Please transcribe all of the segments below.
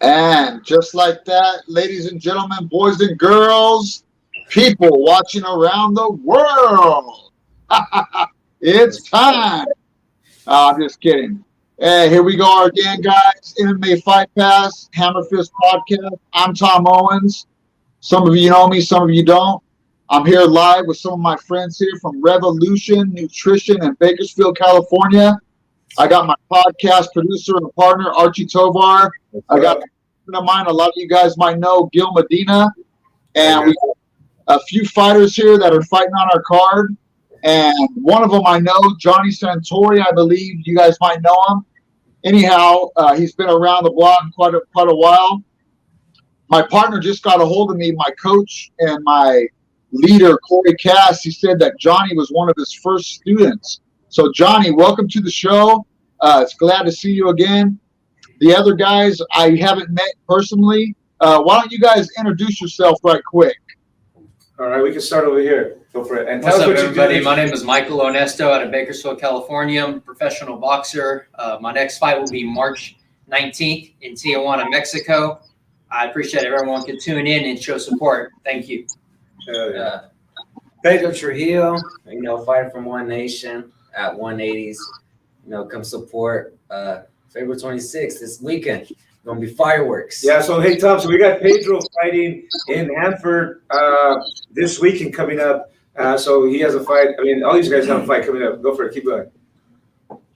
And just like that, ladies and gentlemen, boys and girls, people watching around the world, it's time. I'm just kidding. Hey, here we go again, guys. MMA Fight Pass, Hammer Fist Podcast. I'm Tom Owens. Some of you know me, some of you don't. I'm here live with some of my friends here from Revolution Nutrition in Bakersfield, California. I got my podcast producer and partner, Archie Tovar. I got a friend of mine, a lot of you guys might know, Gil Medina. And we got a few fighters here that are fighting on our card. And one of them I know, Johnny Santori, I believe you guys might know him. Anyhow, he's been around the block quite a while. My partner just got a hold of me, my coach and my leader, Corey Cass. He said that Johnny was one of his first students. So, Johnny, welcome to the show. It's glad to see you again. The other guys I haven't met personally. Why don't you guys introduce yourself right quick? All right, we can start over here. Go for it. And what's up, everybody? My name is Michael Onesto out of Bakersfield, California. I'm a professional boxer. My next fight will be March 19th in Tijuana, Mexico. I appreciate everyone can tune in and show support. Thank you. Pedro Trujillo, fighter from One Nation at 180s. Come support February 26th this weekend. Gonna be fireworks. Yeah, so hey Tom, so we got Pedro fighting in Hanford this weekend coming up. So he has a fight. I mean, all these guys have a fight coming up. Go for it. Keep going.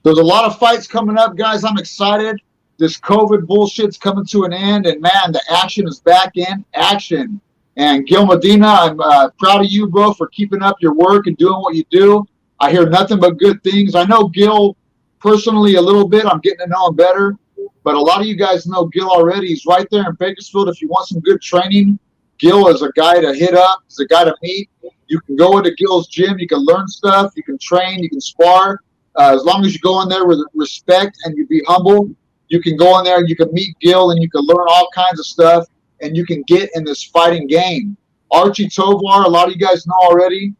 There's a lot of fights coming up, guys. I'm excited. This COVID bullshit's coming to an end, and man, the action is back in action. And Gil Medina, I'm proud of you, bro, for keeping up your work and doing what you do. I hear nothing but good things. I know Gil personally a little bit. I'm getting to know him better. But a lot of you guys know Gil already. He's right there in Bakersfield. If you want some good training, Gil is a guy to hit up. He's a guy to meet. You can go into Gil's gym. You can learn stuff. You can train. You can spar. As long as you go in there with respect and you be humble, you can go in there and you can meet Gil and you can learn all kinds of stuff and you can get in this fighting game. Archie Tovar, a lot of you guys know already.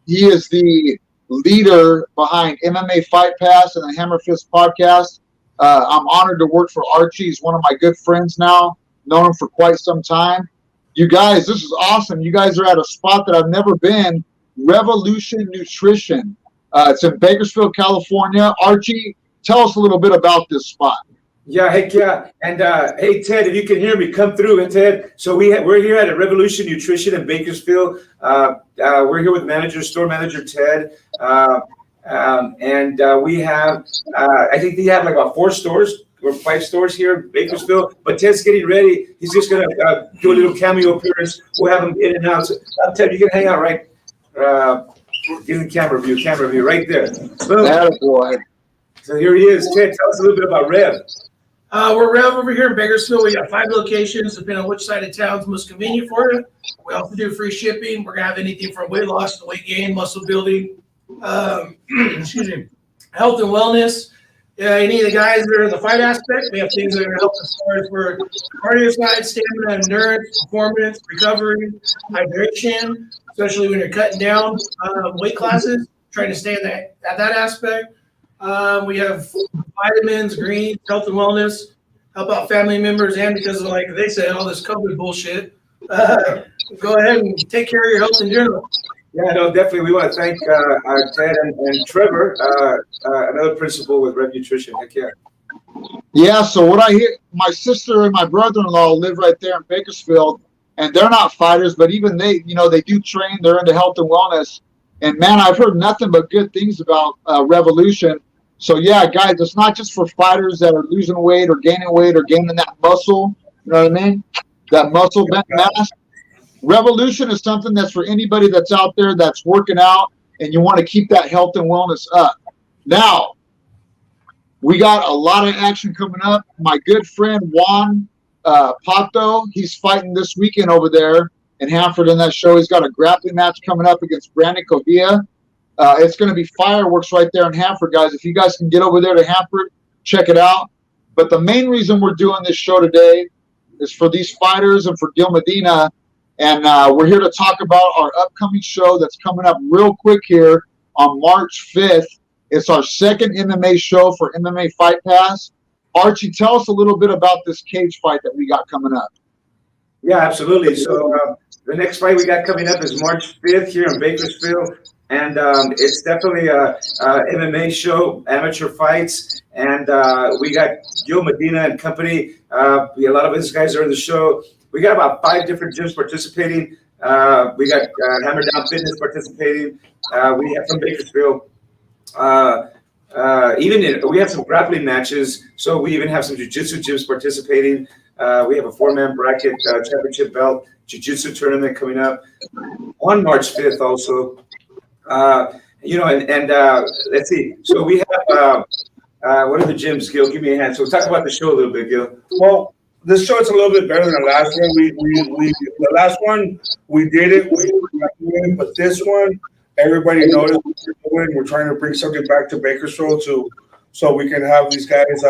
He is the leader behind MMA Fight Pass and the Hammer Fist Podcast. I'm honored to work for Archie. He's one of my good friends now. Known him for quite some time. You guys, this is awesome. You guys are at a spot that I've never been. Revolution Nutrition. It's in Bakersfield, California. Archie, tell us a little bit about this spot. Yeah, heck yeah. And hey, Ted, if you can hear me, come through. And Ted, so we're here at Revolution Nutrition in Bakersfield. We're here with store manager Ted. And we have, I think they have like about 4 stores or 5 stores here in Bakersfield. But Ted's getting ready. He's just going to do a little cameo appearance. We'll have him in and out. So, Ted, you can hang out right. Give the camera view right there. Boom. Boy. So here he is. Ted, tell us a little bit about Rev. We're Rev over here in Bakersfield. We got 5 locations, depending on which side of town is most convenient for you. We also do free shipping. We're going to have anything from weight loss to weight gain, muscle building, excuse me, health and wellness. Any of the guys that are in the fight aspect, we have things that are going to help as far as for cardio side, stamina, endurance, performance, recovery, hydration, especially when you're cutting down weight classes, trying to stay in that aspect. We have vitamins, greens, health and wellness, help out family members, and because of, like they said, all this COVID bullshit, go ahead and take care of your health in general. Yeah, no, definitely. We want to thank Ted and Trevor, another principal with Rev Nutrition. Heck yeah. Yeah, so what I hear, my sister and my brother-in-law live right there in Bakersfield, and they're not fighters, but even they, they do train. They're into health and wellness. And, man, I've heard nothing but good things about Revolution. So, yeah, guys, it's not just for fighters that are losing weight or gaining that muscle, you know what I mean, that muscle mass. Revolution is something that's for anybody that's out there that's working out and you want to keep that health and wellness up. Now, we got a lot of action coming up. My good friend Juan Pato, he's fighting this weekend over there in Hanford in that show. He's got a grappling match coming up against Brandon Covilla. It's going to be fireworks right there in Hanford, guys. If you guys can get over there to Hanford, check it out. But the main reason we're doing this show today is for these fighters and for Gil Medina. And we're here to talk about our upcoming show that's coming up real quick here on March 5th. It's our second MMA show for MMA Fight Pass. Archie, tell us a little bit about this cage fight that we got coming up. Yeah, absolutely. So the next fight we got coming up is March 5th here in Bakersfield. And it's definitely a MMA show, amateur fights. And we got Gil Medina and company. A lot of these guys are in the show. We got about 5 different gyms participating. We got Hammer Down Fitness participating. We have from Bakersfield. We have some grappling matches. So we even have some jiu-jitsu gyms participating. We have a 4-man bracket championship belt jiu-jitsu tournament coming up on March 5th also. Let's see. So we have what are the gyms, Gil? Give me a hand. So talk about the show a little bit, Gil. Well, this show is a little bit better than the last one. We the last one we did it, but this one everybody noticed what we're doing. We're trying to bring something back to Bakersfield so we can have these guys,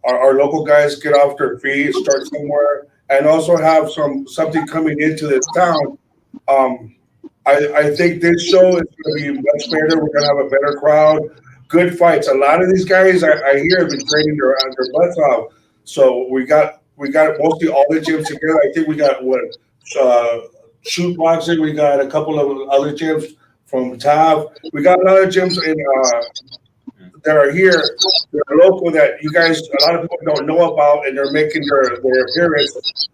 our local guys, get off their feet, start somewhere, and also have something coming into this town. I think this show is going to be much better. We're going to have a better crowd, good fights. A lot of these guys I hear have been training their butts off. So we got mostly all the gyms together. I think we got shoot boxing. We got a couple of other gyms from TAV. We got a lot of gyms that are here. They're local that you guys, a lot of people don't know about, and they're making their appearance.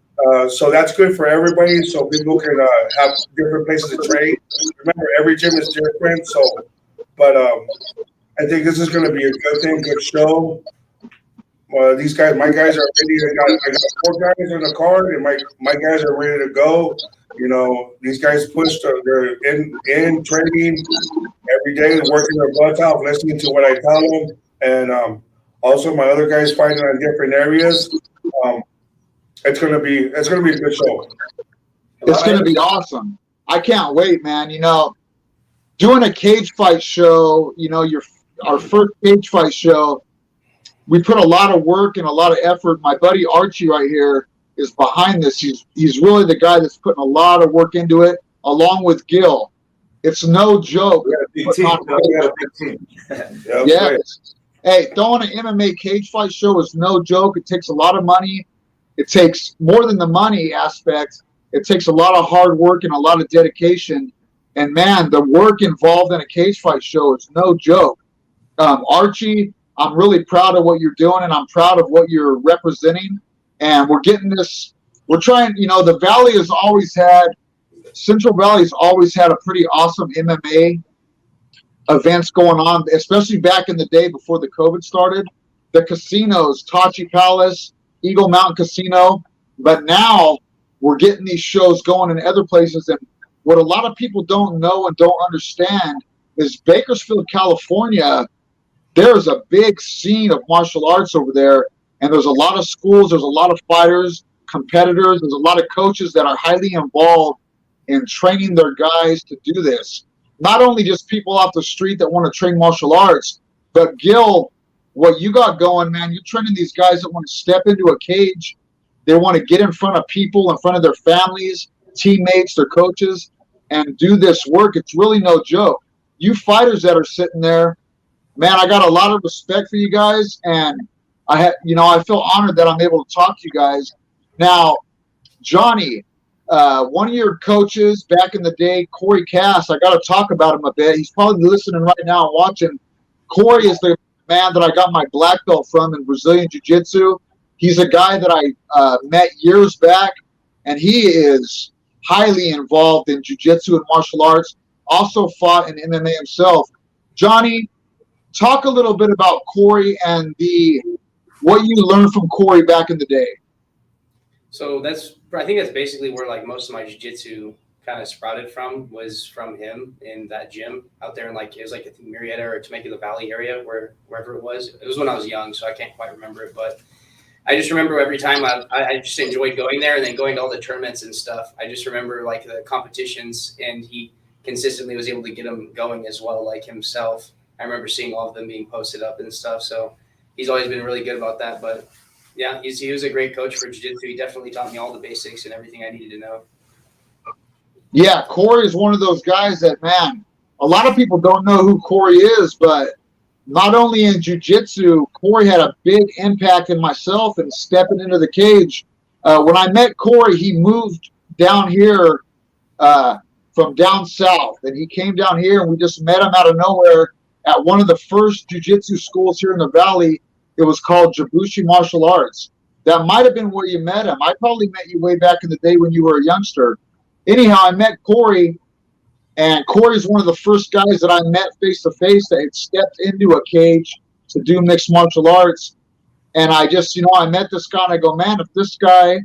So that's good for everybody. So people can have different places to train. Remember, every gym is different. But I think this is going to be a good thing, good show. These guys, my guys are ready. I got 4 guys on the card, and my guys are ready to go. You know, these guys they're in training every day, working their butts off, listening to what I tell them, and also my other guys fighting on different areas. It's gonna be a good show. It's gonna be awesome. I can't wait, man. You know, doing a cage fight show, you know, our first cage fight show, we put a lot of work and a lot of effort. My buddy Archie right here is behind this. He's really the guy that's putting a lot of work into it, along with Gil. It's no joke. We got a big team. Yeah. Hey, throwing an MMA cage fight show is no joke. It takes a lot of money. It takes more than the money aspect. It takes a lot of hard work and a lot of dedication. And man, the work involved in a cage fight show is no joke. Archie, I'm really proud of what you're doing, and I'm proud of what you're representing. And we're getting this. We're trying. You know, the Valley has always had. Central Valley's always had a pretty awesome MMA events going on, especially back in the day before the COVID started. The casinos, Tachi Palace, Eagle Mountain Casino, but now we're getting these shows going in other places. And what a lot of people don't know and don't understand is Bakersfield, California, there's a big scene of martial arts over there, and there's a lot of schools, there's a lot of fighters, competitors, there's a lot of coaches that are highly involved in training their guys to do this. Not only just people off the street that want to train martial arts, but Gil, what you got going, man, you're training these guys that want to step into a cage. They want to get in front of people, in front of their families, teammates, their coaches, and do this work. It's really no joke. You fighters that are sitting there, man, I got a lot of respect for you guys, and I feel honored that I'm able to talk to you guys. Now, Johnny, one of your coaches back in the day, Corey Cass, I got to talk about him a bit. He's probably listening right now and watching. Corey is the man that I got my black belt from in Brazilian Jiu-Jitsu. He's a guy that I met years back, and he is highly involved in Jiu-Jitsu and martial arts, also fought in MMA himself. Johnny, talk a little bit about Corey and what you learned from Corey back in the day. So I think that's basically where like most of my jiu-jitsu kind of sprouted from, was from him in that gym out there in it was like the Murrieta or Temecula Valley area, wherever it was. It was when I was young, so I can't quite remember it, but I just remember every time I just enjoyed going there, and then going to all the tournaments and stuff. I just remember like the competitions, and he consistently was able to get them going as well, like himself. I remember seeing all of them being posted up and stuff. So he's always been really good about that. But yeah, he was a great coach for jiu-jitsu. He definitely taught me all the basics and everything I needed to know. Yeah, Corey is one of those guys that, man, a lot of people don't know who Corey is, but not only in jiu-jitsu, Corey had a big impact in myself and stepping into the cage. When I met Corey, he moved down here from down south, and he came down here, and we just met him out of nowhere at one of the first jiu-jitsu schools here in the Valley. It was called Jabushi Martial Arts. That might have been where you met him. I probably met you way back in the day when you were a youngster. Anyhow, I met Corey, and Corey's one of the first guys that I met face-to-face that had stepped into a cage to do mixed martial arts. And I just, I met this guy, and I go, man, if this guy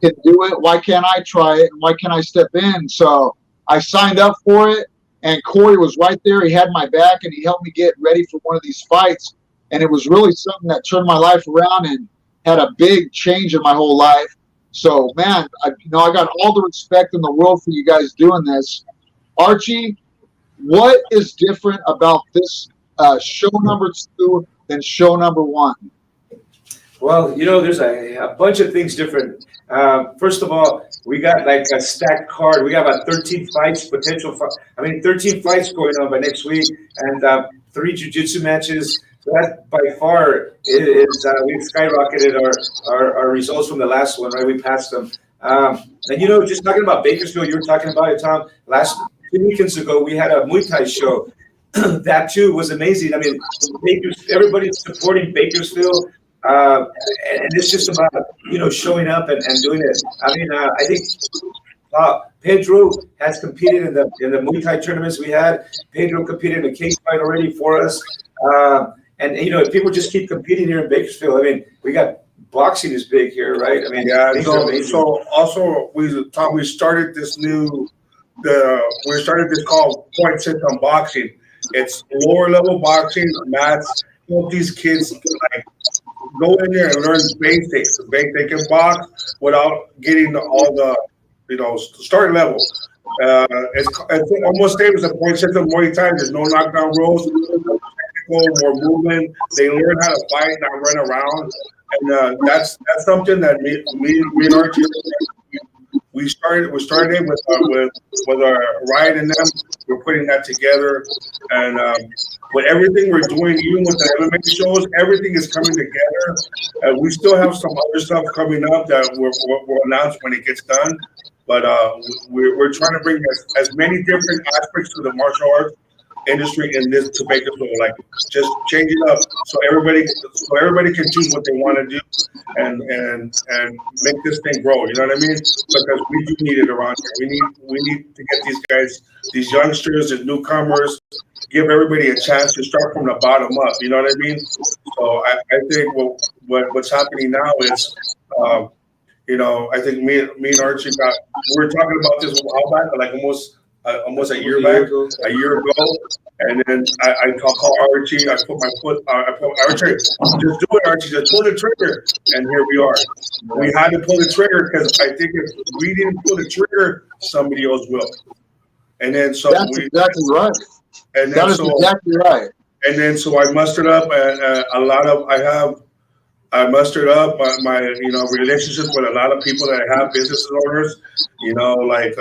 can do it, why can't I try it? And why can't I step in? So I signed up for it, and Corey was right there. He had my back, and he helped me get ready for one of these fights. And it was really something that turned my life around and had a big change in my whole life. So, man, I got all the respect in the world for you guys doing this. Archie, what is different about this show number 2 than show number 1? Well, there's a bunch of things different. First of all, we got like a stacked card. We got about 13 fights, 13 fights going on by next week, and 3 jiu-jitsu matches. So that by far is we've skyrocketed our results from the last one, right? We passed them. And just talking about Bakersfield, you were talking about it, Tom. 2 weekends ago, we had a Muay Thai show. That too was amazing. I mean, everybody's supporting Bakersfield. And it's just about, showing up and doing it. I mean, I think Pedro has competed in the Muay Thai tournaments we had. Pedro competed in a cage fight already for us. And if people just keep competing here in Bakersfield, I mean, we got boxing is big here, right? I mean, yeah. So also we started this called Point System Boxing. It's lower level boxing, mats. Help these kids go in there and learn basics. They can box without getting all the start level. It's almost same as a point system. Muay Thai, there's no knockdown rolls, more movement. They learn how to fight, not run around, and that's something that me and Archie we started with our Ryan and them. We're putting that together, and with everything we're doing, even with the MMA shows, everything is coming together. We still have some other stuff coming up that we'll announce when it gets done. But we're trying to bring as many different aspects to the martial arts industry in this to Bakersfield, like just change it up so everybody can choose what they want to do and make this thing grow. You know what I mean? Because we do need it around here. We need to get these guys, these youngsters and newcomers, give everybody a chance to start from the bottom up. You know what I mean? So I think what's happening now is. I think me and Archie we were talking about this a while back, like almost a year ago, and then I call Archie. I put my foot. Archie, just do it, Archie. Just pull the trigger, and here we are. We had to pull the trigger because I think if we didn't pull the trigger, somebody else will. And then that's exactly right. And then exactly right. And then so I mustered up I mustered up my relationships with a lot of people that I have, business owners, like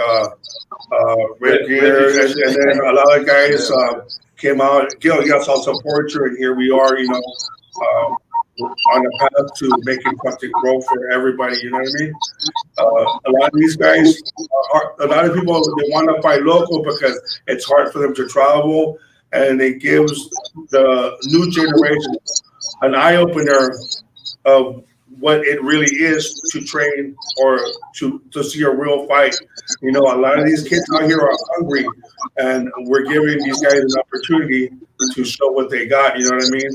Red Gear, and then a lot of guys came out. Gil, yes, I'll support you, and here we are, on the path to making something grow for everybody. You know what I mean? A lot of these guys, a lot of people, they want to fight local because it's hard for them to travel, and it gives the new generation an eye opener of what it really is to train or to see a real fight. A lot of these kids out here are hungry, and we're giving these guys an opportunity to show what they got. You know what I mean?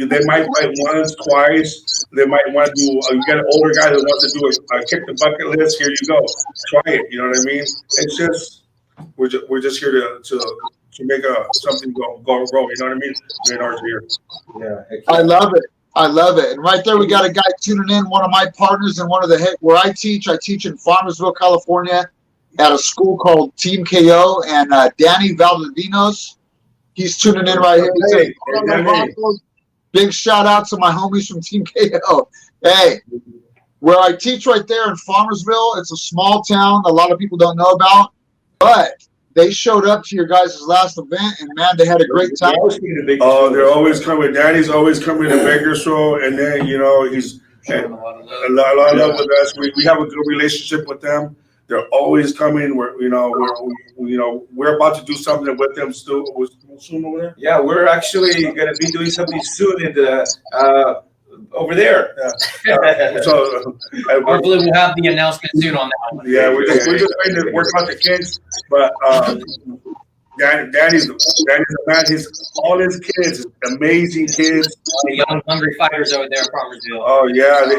And they might fight once, twice. They might want to do. You got an older guy that wants to do a kick the bucket list. Here you go, try it. You know what I mean? It's just we're just here to make something go. You know what I mean? In our here. Yeah, I love it. And right there, we got a guy tuning in, one of my partners and one of the where I teach in Farmersville, California, at a school called Team KO, and Danny Valdivinos, he's tuning in right here. Hey, big shout out to my homies from Team KO. Hey, where I teach right there in Farmersville, it's a small town a lot of people don't know about, but they showed up to your guys' last event, and man, they had a great time. Oh, they're always coming. Daddy's always coming to Bakersfield, and then he's a lot of love with us. We have a good relationship with them. They're always coming. We're about to do something with them soon over there. Yeah, we're actually going to be doing something soon in the over there. Yeah. So hopefully we'll have the announcement soon on that one. Yeah, we're just trying to work out the kinks, but Danny's a man. All his kids, amazing kids. Young, hungry fighters over there in Farmersville. Oh yeah, they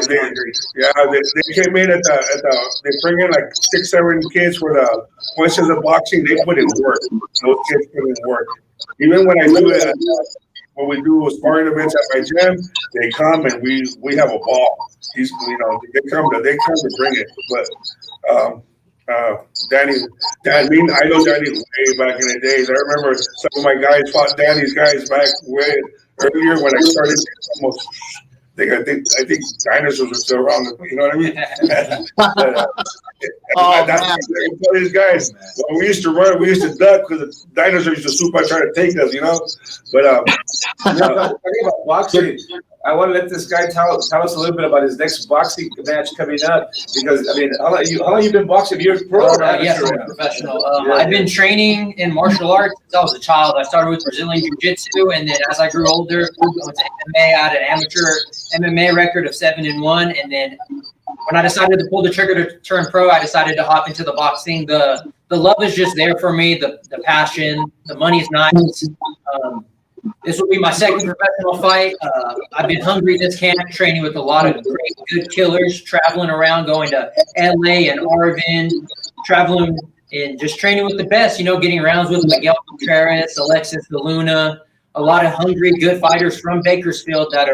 came in at the they bring in like 6-7 kids for the questions of boxing. They put in work. Those kids put in work. Even when I do it, when we do sparring events at my gym, they come and we have a ball. They come to bring it. But Danny, I know Danny way back in the days. I remember some of my guys fought Danny's guys back way earlier when I started. Almost, I think dinosaurs were still around. You know what I mean? But, these guys, when we used to run, we used to duck because the dinosaurs used to swoop out trying to take us. But talking about boxing, I want to let this guy tell us a little bit about his next boxing match coming up. Because how long you been boxing? You're pro. Yes, I'm a professional. I've been training in martial arts since I was a child. I started with Brazilian Jiu-Jitsu, and then as I grew older, I went to MMA. I had an amateur MMA record of 7-1, and then when I decided to pull the trigger to turn pro, I decided to hop into the boxing. The love is just there for me. The passion, the money is nice. This will be my second professional fight. I've been hungry this camp, training with a lot of great, good killers, traveling around, going to LA and Arvin, traveling and just training with the best, getting rounds with Miguel Contreras, Alexis Luna, a lot of hungry, good fighters from Bakersfield that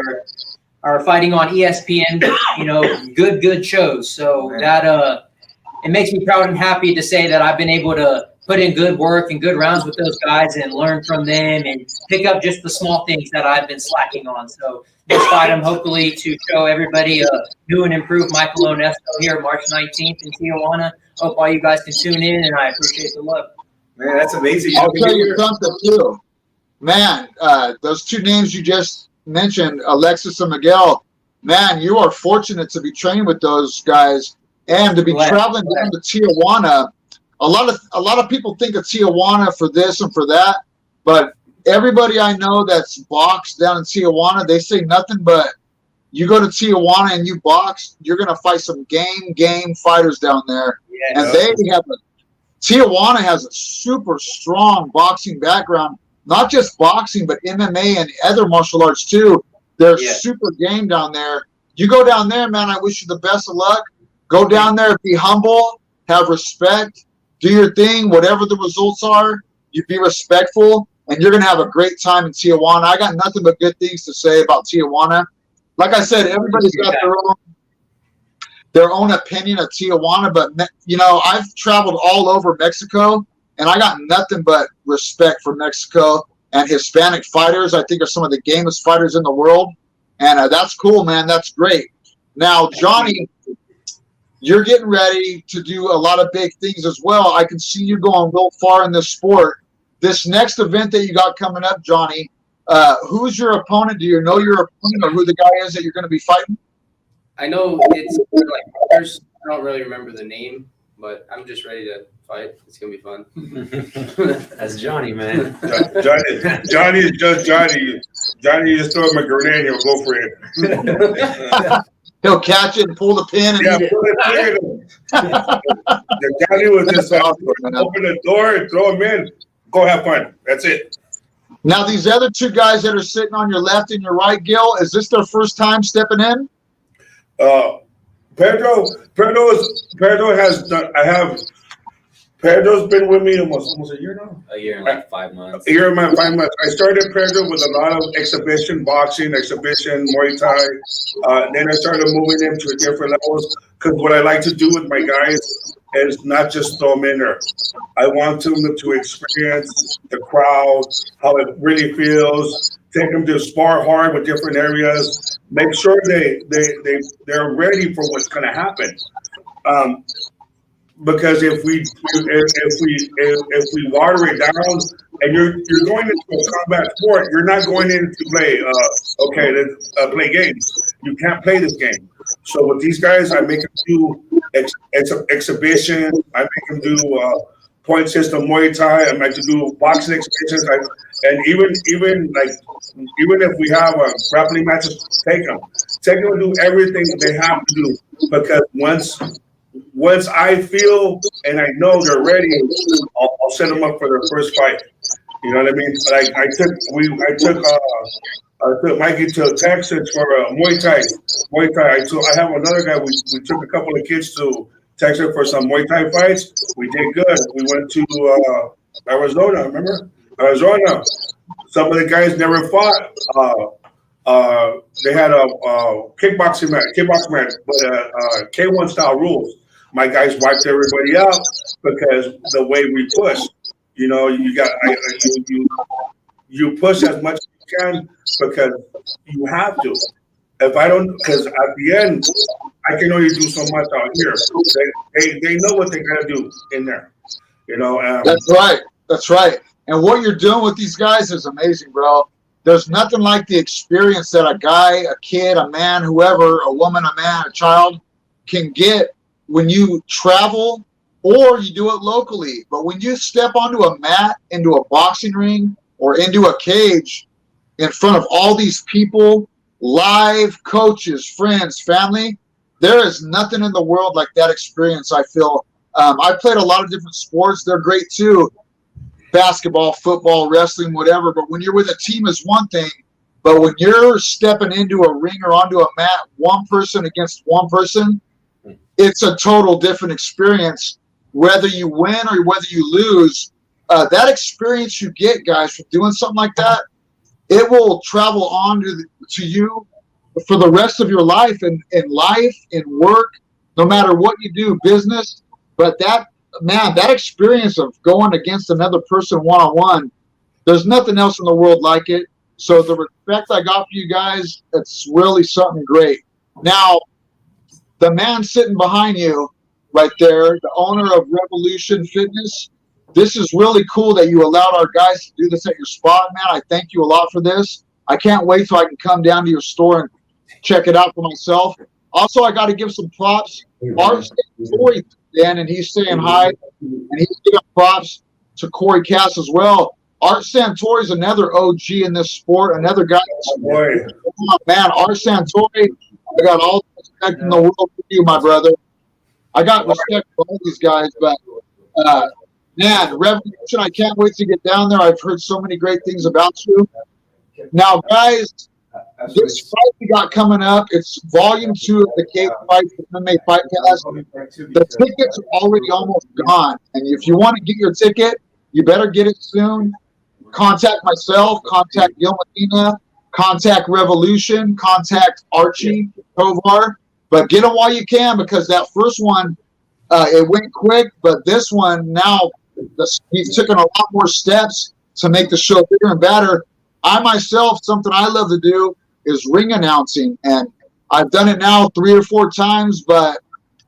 are fighting on ESPN, good shows. So that it makes me proud and happy to say that I've been able to put in good work and good rounds with those guys and learn from them and pick up just the small things that I've been slacking on. So this fight, I'm hopefully to show everybody a new and improved Michael Onesto here March 19th in Tijuana. Hope all you guys can tune in, and I appreciate the love. Man, that's amazing. I'll tell you something too. Man, those two names you just mentioned, Alexis and Miguel, man, you are fortunate to be training with those guys and to be traveling down to Tijuana. A lot of people think of Tijuana for this and for that, but everybody I know that's boxed down in Tijuana, they say nothing but you go to Tijuana and you box, you're going to fight some game fighters down there. Yes. And Tijuana has a super strong boxing background, not just boxing, but MMA and other martial arts too. They're super game down there. You go down there, man, I wish you the best of luck. Go down there, be humble, have respect. Do your thing, whatever the results are, you be respectful, and you're going to have a great time in Tijuana. I got nothing but good things to say about Tijuana. Like I said, everybody's got their own opinion of Tijuana, but, I've traveled all over Mexico, and I got nothing but respect for Mexico and Hispanic fighters. I think are some of the gamest fighters in the world, and that's cool, man. That's great. Now, Johnny, you're getting ready to do a lot of big things as well. I can see you going real far in this sport. This next event that you got coming up, Johnny, who's your opponent? Do you know your opponent or who the guy is that you're going to be fighting? I know it's like brothers. I don't really remember the name, but I'm just ready to fight. It's going to be fun. That's Johnny, man. Johnny is just Johnny. Johnny, just throw him a grenade, he'll go for it. He'll catch it and pull the pin and eat it. The Johnny was just open the door and throw him in. Go have fun. That's it. Now, these other two guys that are sitting on your left and your right, Gil, is this their first time stepping in? Pedro has done. Pedro's been with me almost a year now. A year and like 5 months. A year and 5 months. I started Pedro with a lot of exhibition boxing, Muay Thai. Then I started moving him to different levels because what I like to do with my guys is not just throw them in there. I want them to experience the crowd, how it really feels. Take them to spar hard with different areas. Make sure they're ready for what's going to happen. because if we water it down, and you're going into a combat sport, you're not going in to play. Let's play games. You can't play this game. So with these guys, I make them do exhibitions. I make them do point system Muay Thai. I make them do boxing exhibitions. And even if we have grappling matches, take them and do everything they have to do, because once I feel and I know they're ready, I'll set them up for their first fight. You know what I mean? Like I took Mikey to Texas for Muay Thai. I have another guy. We took a couple of kids to Texas for some Muay Thai fights. We did good. We went to Arizona. Remember Arizona? Some of the guys never fought. They had a kickboxing match, but K1 style rules. My guys wiped everybody out because the way we push. You know, you push as much as you can because you have to. If I don't, because at the end, I can only do so much out here. They know what they gotta do in there. You know. That's right. And what you're doing with these guys is amazing, bro. There's nothing like the experience that a guy, a kid, a man, whoever, a woman, a man, a child can get when you travel or you do it locally. But when you step onto a mat, into a boxing ring, or into a cage in front of all these people, live coaches, friends, family, there is nothing in the world like that experience, I feel. I played a lot of different sports. They're great too. Basketball, football, wrestling, whatever. But when you're with a team is one thing. But when you're stepping into a ring or onto a mat, one person against one person, it's a total different experience. Whether you win or whether you lose, that experience you get, guys, from doing something like that, it will travel on to you for the rest of your life, in life, in work, no matter what you do, business. But that experience of going against another person one-on-one, there's nothing else in the world like it. So the respect I got for you guys, it's really something great. Now, the man sitting behind you right there, the owner of Revolution Fitness, this is really cool that you allowed our guys to do this at your spot, man. I thank you a lot for this. I can't wait till I can come down to your store and check it out for myself. Also, I got to give some props. Archie Tovar, Dan, and he's saying hi, and he's giving props to Corey Cass as well. Art Santori is another OG in this sport, another guy. Man, Art Santori, I got all the respect in the world for you, my brother. I got respect for all these guys, but man, Revolution, I can't wait to get down there. I've heard so many great things about you. Now, guys, this fight we got coming up, it's volume 2 of the Cage Fight MMA Fight Pass. The tickets are already almost gone. And if you want to get your ticket, you better get it soon. Contact myself, contact Gil Medina, contact Revolution, contact Archie Tovar. But get them while you can, because that first one, it went quick. But this one, now, he's taken a lot more steps to make the show bigger and better. I myself, something I love to do is ring announcing, and I've done it now 3 or 4 times, but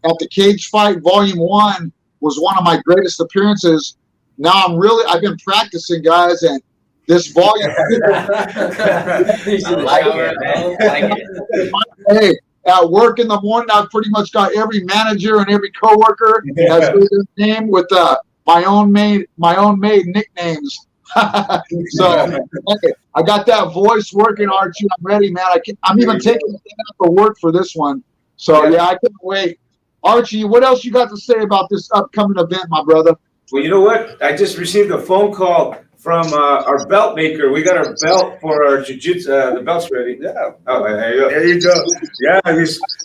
at the Cage Fight Volume 1 was one of my greatest appearances. Now I've been practicing, guys, and this volume. Hey, at work in the morning, I've pretty much got every manager and every coworker has their name with my own made nicknames. So hey, I got that voice working, Archie. I'm ready, man. I'm even taking the thing out for work for this one. So yeah, I can't wait. Archie, what else you got to say about this upcoming event, my brother? Well, you know what? I just received a phone call from our belt maker. We got our belt for our jiu-jitsu. The belt's ready. Yeah. Oh, there you go. Yeah,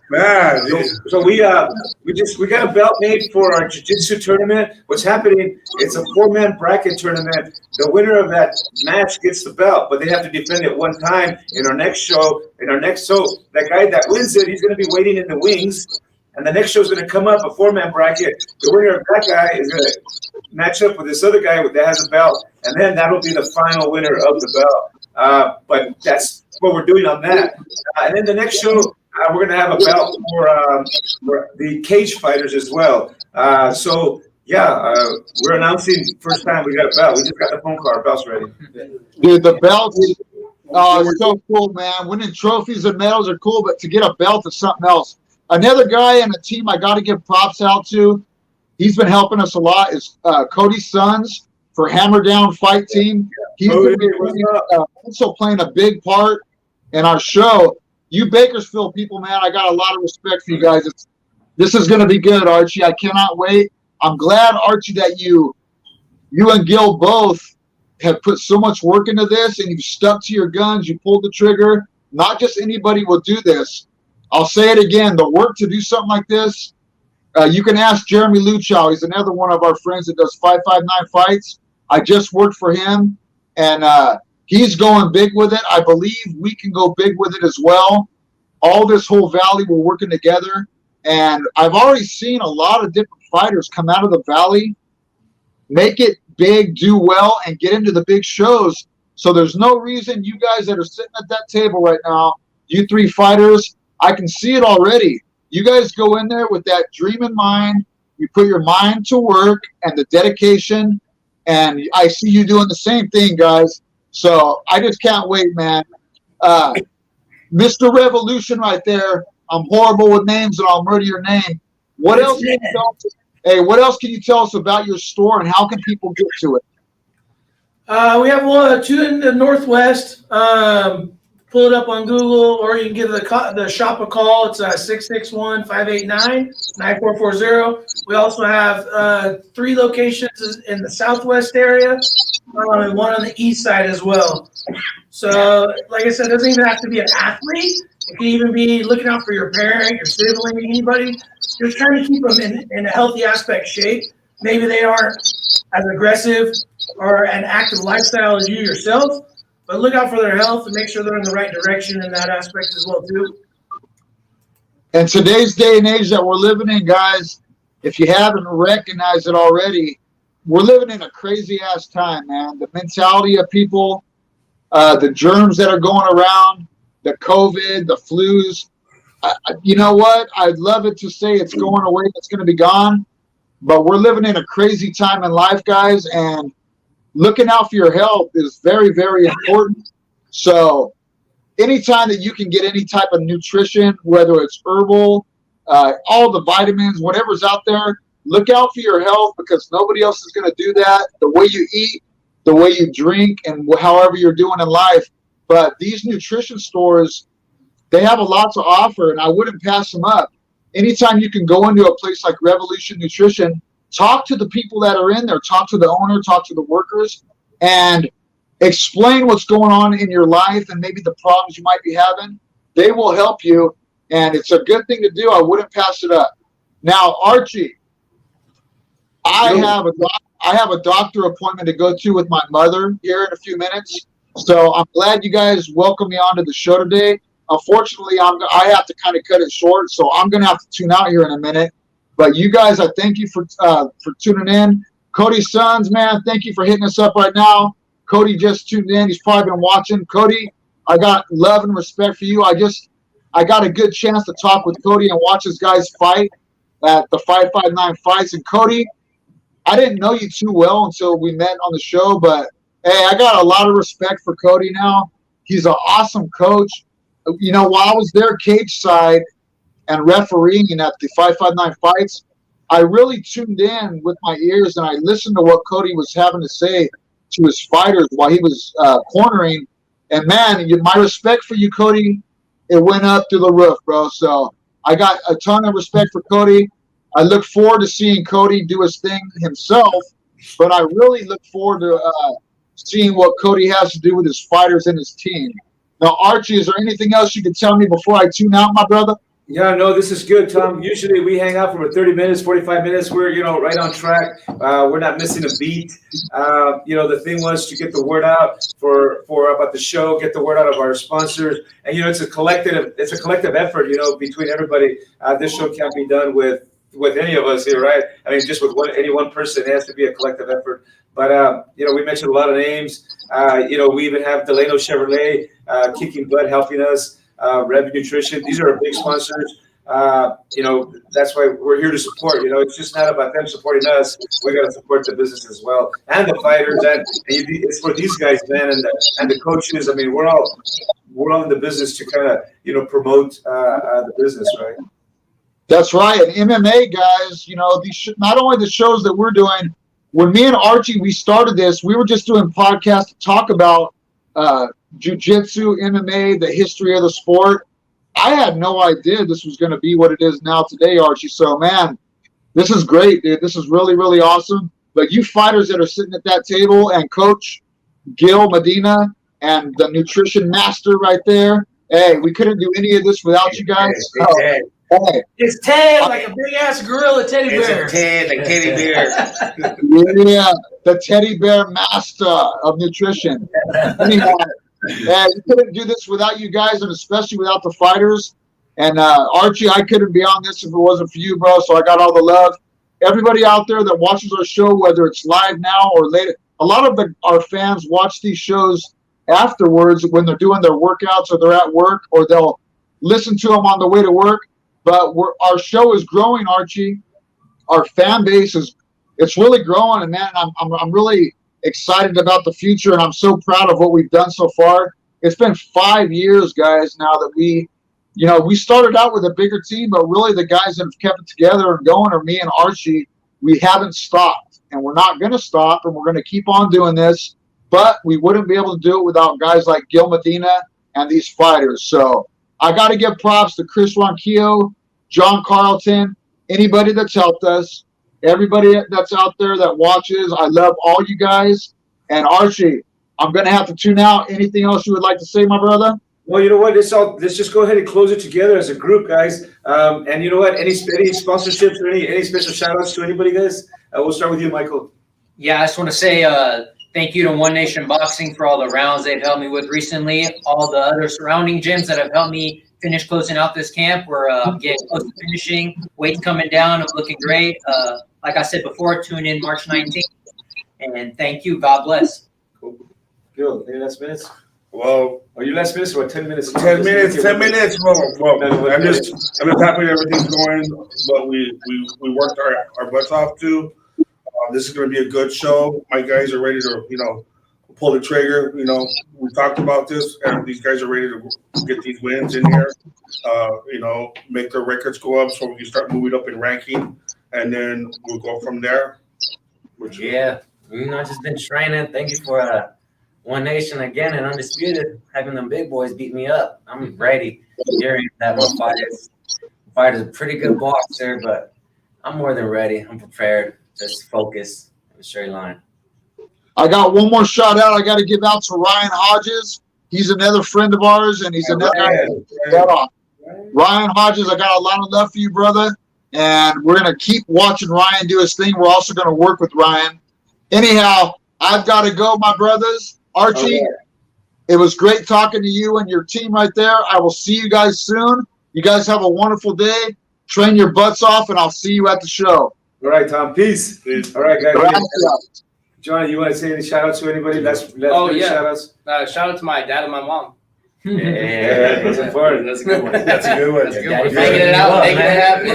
man. So we got a belt made for our jiu-jitsu tournament. What's happening? It's a 4-man bracket tournament. The winner of that match gets the belt, but they have to defend it one time in our next show. So that guy that wins it, he's going to be waiting in the wings. And the next show is going to come up, a 4-man bracket. The winner of that guy is going to match up with this other guy that has a belt, and then that'll be the final winner of the belt. But that's what we're doing on that. And then the next show, we're gonna have a belt for the cage fighters as well. We're announcing first time we got a belt. We just got the phone call. Our belt's ready. Dude, the belts are so cool, man. Winning trophies and medals are cool, but to get a belt is something else. Another guy in the team I got to give props out to, he's been helping us a lot, is Cody's Sons for Hammer Down Fight Team. He's going to be also playing a big part in our show. You Bakersfield people, man, I got a lot of respect for you guys. This is going to be good, Archie. I cannot wait. I'm glad, Archie, that you and Gil both have put so much work into this, and you've stuck to your guns. You pulled the trigger. Not just anybody will do this. I'll say it again. The work to do something like this, you can ask Jeremy Luchow. He's another one of our friends that does 559 fights. I just worked for him, and he's going big with it. I believe we can go big with it as well. All this whole valley, we're working together, and I've already seen a lot of different fighters come out of the valley, make it big, do well, and get into the big shows. So there's no reason you guys that are sitting at that table right now, you three fighters, I can see it already. You guys go in there with that dream in mind. You put your mind to work and the dedication, and I see you doing the same thing, guys. So I just can't wait, man. Mr. Revolution right there. I'm horrible with names, and I'll murder your name. What else can you tell us? Hey, what else can you tell us about your store, and how can people get to it? We have two in the Northwest. Pull it up on Google, or you can give the shop a call. It's 661-589-9440. We also have 3 locations in the Southwest area, and one on the East side as well. So, like I said, it doesn't even have to be an athlete. It can even be looking out for your parent, your sibling, anybody. Just trying to keep them in a healthy aspect shape. Maybe they aren't as aggressive or an active lifestyle as you yourself, but look out for their health and make sure they're in the right direction in that aspect as well, too. In today's day and age that we're living in, guys, if you haven't recognized it already, we're living in a crazy-ass time, man. The mentality of people, the germs that are going around, the COVID, the flus. You know what? I'd love it to say it's going away, it's going to be gone, but we're living in a crazy time in life, guys, and looking out for your health is very, very important. So anytime that you can get any type of nutrition, whether it's herbal, all the vitamins, whatever's out there, look out for your health, because nobody else is going to do that. The way you eat, the way you drink, and however you're doing in life. But these nutrition stores, they have a lot to offer, and I wouldn't pass them up. Anytime you can go into a place like Revolution Nutrition, talk to the people that are in there, talk to the owner, talk to the workers, and explain what's going on in your life and maybe the problems you might be having. They will help you, and it's a good thing to do. I wouldn't pass it up. Now, Archie, I have a doctor appointment to go to with my mother here in a few minutes. So I'm glad you guys welcomed me onto the show today. Unfortunately, I have to kind of cut it short, so I'm going to have to tune out here in a minute. But you guys, I thank you for tuning in. Cody's Sons, man, thank you for hitting us up right now. Cody just tuned in. He's probably been watching. Cody, I got love and respect for you. I got a good chance to talk with Cody and watch his guys fight at the 559 fights. And Cody, I didn't know you too well until we met on the show, but hey, I got a lot of respect for Cody now. He's an awesome coach. You know, while I was there cage side and refereeing at the 559 fights, I really tuned in with my ears and I listened to what Cody was having to say to his fighters while he was cornering. And man, my respect for you, Cody, it went up through the roof, bro. So I got a ton of respect for Cody. I look forward to seeing Cody do his thing himself, but I really look forward to seeing what Cody has to do with his fighters and his team. Now, Archie, is there anything else you can tell me before I tune out, my brother? Yeah, no, this is good, Tom. Usually we hang out for 30 minutes, 45 minutes. We're, right on track. We're not missing a beat. The thing was to get the word out for about the show, get the word out of our sponsors. And, it's a collective effort, between everybody. This show can't be done with any of us here, right? I mean, just with any one person. It has to be a collective effort. But, we mentioned a lot of names. We even have Delano Chevrolet kicking butt, helping us. Rev Nutrition. These are our big sponsors. That's why we're here to support. It's just not about them supporting us. We got to support the business as well, and the fighters, and it's for these guys, man, and the coaches. I mean, we're all in the business to kind of promote the business, right? That's right. And MMA guys, these not only the shows that we're doing. When me and Archie we started this, we were just doing podcasts to talk about jiu-jitsu, MMA, the history of the sport. I had no idea this was going to be what it is now today, Archie. So, man, this is great, dude. This is really, really awesome. But you fighters that are sitting at that table and Coach Gil Medina and the nutrition master right there, hey, we couldn't do any of this without you guys. Hey. It's Ted, like a big ass gorilla teddy bear. It's Ted, the teddy bear. Yeah, the teddy bear master of nutrition. Anyhow, we couldn't do this without you guys, and especially without the fighters. And Archie, I couldn't be on this if it wasn't for you, bro. So I got all the love. Everybody out there that watches our show, whether it's live now or later, a lot of our fans watch these shows afterwards when they're doing their workouts or they're at work, or they'll listen to them on the way to work. But our show is growing, Archie. Our fan base it's really growing, and man, I'm really excited about the future, and I'm so proud of what we've done so far. It's been 5 years, guys, now that we started out with a bigger team, but really the guys that have kept it together and going are me and Archie. We haven't stopped, and we're not going to stop, and we're going to keep on doing this. But we wouldn't be able to do it without guys like Gil Medina and these fighters. So I got to give props to Chris Ronquillo, John Carlton, anybody that's helped us, everybody that's out there that watches. I love all you guys. And Archie, I'm going to have to tune out. Anything else you would like to say, my brother? Well, you know what? Let's just go ahead and close it together as a group, guys. And you know what? Any sponsorships or any special shout-outs to anybody, guys? We'll start with you, Michael. Yeah, I just want to say thank you to One Nation Boxing for all the rounds they've helped me with recently. All the other surrounding gyms that have helped me finish closing out this camp. We're getting close to finishing. Weight's coming down. I'm looking great. Like I said before, tune in March 19th. And thank you. God bless. Cool. Gil, any last minutes? Well, Are you last minutes or 10 minutes? 10 minutes. Well, I'm just happy everything's going, but we worked our butts off too. This is going to be a good show. My guys are ready to, pull the trigger. We talked about this, and these guys are ready to get these wins in here. Make their records go up so we can start moving up in ranking, and then we'll go from there. Yeah, just been training. Thank you for One Nation again and Undisputed having them big boys beat me up. I'm ready. Hearing that my fighter's a pretty good boxer, but I'm more than ready. I'm prepared. Just focus in a straight line. I got one more shout out I got to give out to Ryan Hodges. He's another friend of ours, and he's another Ryan Hodges. I got a lot of love for you, brother, and we're going to keep watching Ryan do his thing. We're also going to work with Ryan. Anyhow, I've got to go, my brothers. Archie, It was great talking to you and your team right there. I will see you guys soon. You guys have a wonderful day. Train your butts off, and I'll see you at the show. All right, Tom. Peace. All right, guys. Johnny, you want to say any shout-outs to anybody? Shout-outs? Shout out to my dad and my mom. Yeah, that's important. That's a good one. That's a good one. Making it out, making it happen.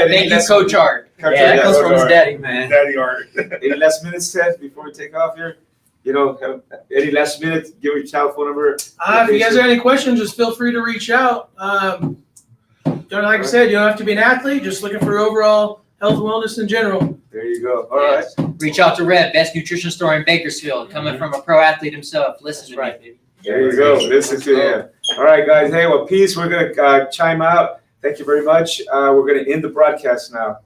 Thank you, Coach Art. Yeah, that comes from his daddy, man. Daddy Art. Any last minutes, Seth, before we take off here? Any last minute? Give your child phone number. If you guys have any questions, just feel free to reach out. Like I said, you don't have to be an athlete. Just looking for overall health and wellness in general. There you go. All right. Reach out to Rev, best nutrition store in Bakersfield, coming from a pro athlete himself. Listen to me. There you go. Listen to him. All right, guys. Hey, well, peace. We're going to chime out. Thank you very much. We're going to end the broadcast now.